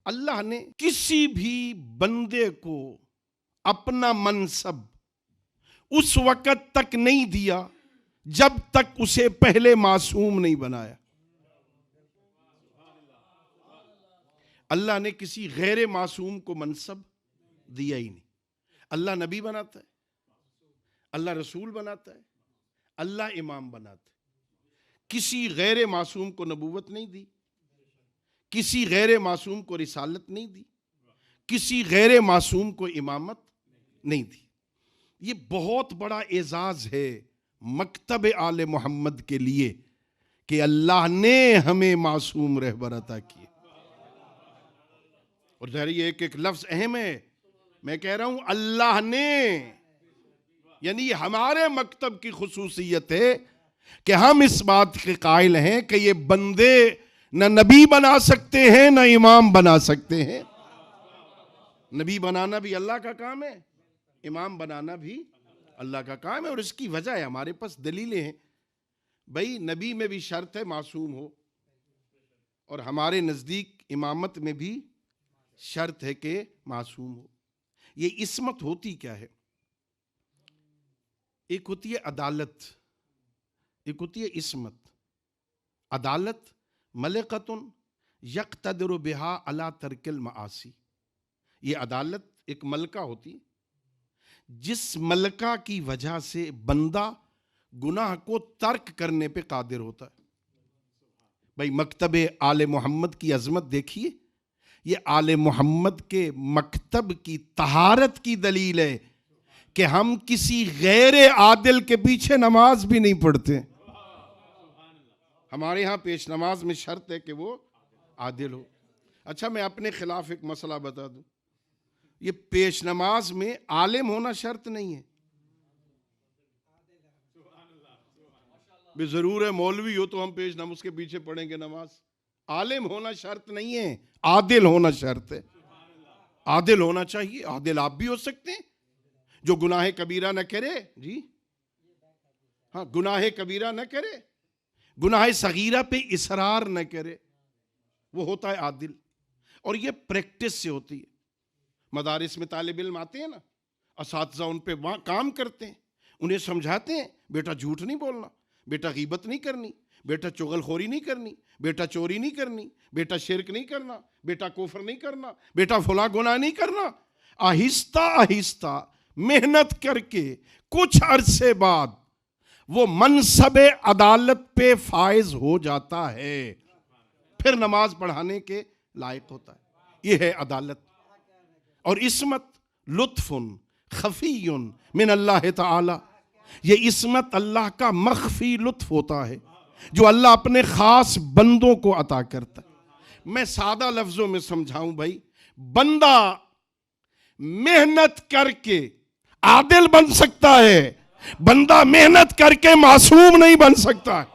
اللہ نے کسی بھی بندے کو اپنا منصب اس وقت تک نہیں دیا جب تک اسے پہلے معصوم نہیں بنایا. اللہ نے کسی غیر معصوم کو منصب دیا ہی نہیں. اللہ نبی بناتا ہے, اللہ رسول بناتا ہے, اللہ امام بناتا ہے. کسی غیر معصوم کو نبوت نہیں دی, کسی غیر معصوم کو رسالت نہیں دی, کسی غیر معصوم کو امامت نہیں دی. یہ بہت بڑا اعزاز ہے مکتب آل محمد کے لیے کہ اللہ نے ہمیں معصوم رہبر عطا کیے. اور ظاہر یہ ایک لفظ اہم ہے, میں کہہ رہا ہوں اللہ نے, یعنی یہ ہمارے مکتب کی خصوصیت ہے کہ ہم اس بات کے قائل ہیں کہ یہ بندے نہ نبی بنا سکتے ہیں نہ امام بنا سکتے ہیں. نبی بنانا بھی اللہ کا کام ہے, امام بنانا بھی اللہ کا کام ہے. اور اس کی وجہ ہے, ہمارے پاس دلیلیں ہیں. بھئی نبی میں بھی شرط ہے معصوم ہو, اور ہمارے نزدیک امامت میں بھی شرط ہے کہ معصوم ہو. یہ عصمت ہوتی کیا ہے؟ ایک ہوتی ہے عدالت, ایک ہوتی ہے عصمت. عدالت ملکۃ یقتدر بہا علی ترک المعاصی. یہ عدالت ایک ملکہ ہوتی ہے جس ملکہ کی وجہ سے بندہ گناہ کو ترک کرنے پہ قادر ہوتا ہے. بھائی مکتب آل محمد کی عظمت دیکھیے, یہ آل محمد کے مکتب کی طہارت کی دلیل ہے کہ ہم کسی غیر عادل کے پیچھے نماز بھی نہیں پڑھتے. ہمارے ہاں پیش نماز میں شرط ہے کہ وہ عادل ہو. اچھا میں اپنے خلاف ایک مسئلہ بتا دوں, یہ پیش نماز میں عالم ہونا شرط نہیں ہے. بھی ضرور ہے مولوی ہو تو ہم پیش نماز کے پیچھے پڑھیں گے نماز. عالم ہونا شرط نہیں ہے, عادل ہونا شرط ہے. عادل ہونا چاہیے. عادل آپ بھی ہو سکتے ہیں, جو گناہ کبیرہ نہ کرے. جی ہاں, گناہ کبیرہ نہ کرے, گناہ صغیرہ پہ اصرار نہ کرے, وہ ہوتا ہے عادل. اور یہ پریکٹس سے ہوتی ہے. مدارس میں طالب علم آتے ہیں نا, اساتذہ ان پہ کام کرتے ہیں, انہیں سمجھاتے ہیں بیٹا جھوٹ نہیں بولنا, بیٹا غیبت نہیں کرنی, بیٹا چغل خوری نہیں کرنی, بیٹا چوری نہیں کرنی, بیٹا شرک نہیں کرنا, بیٹا کفر نہیں کرنا, بیٹا فلاں گناہ نہیں کرنا. آہستہ آہستہ محنت کر کے کچھ عرصے بعد وہ منصب عدالت پہ فائز ہو جاتا ہے, پھر نماز پڑھانے کے لائق ہوتا ہے. یہ ہے عدالت. اور عصمت لطف خفی من اللہ تعالی. یہ عصمت اللہ کا مخفی لطف ہوتا ہے جو اللہ اپنے خاص بندوں کو عطا کرتا ہے. میں سادہ لفظوں میں سمجھاؤں بھائی, بندہ محنت کر کے عادل بن سکتا ہے, بندہ محنت کر کے معصوم نہیں بن سکتا ہے.